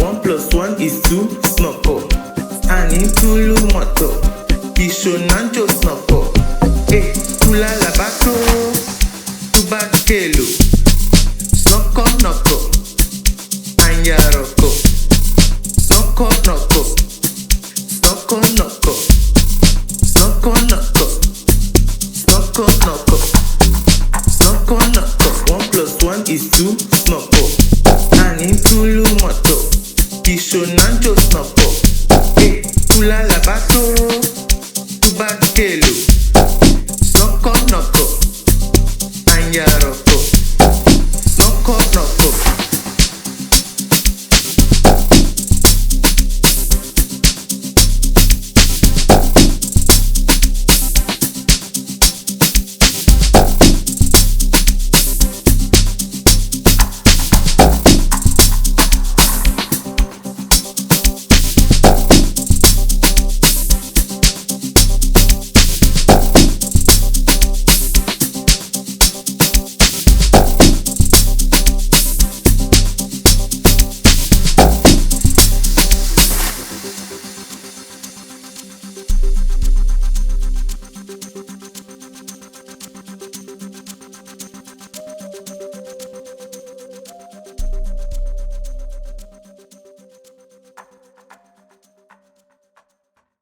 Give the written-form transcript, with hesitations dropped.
1 plus 1 is 2, Skhokho. And into imoto, ngisho nanjo Skhokho. Tula labato, Thuba kelo, Snokonoko, anyaroko, Snokonoko, Snokonoko, Snokonoko, Snokonoko, Snokonoko. 1 plus 1 is 2, Skhokho. And into imoto, ngisho nanjo Skhokho. Tula labato,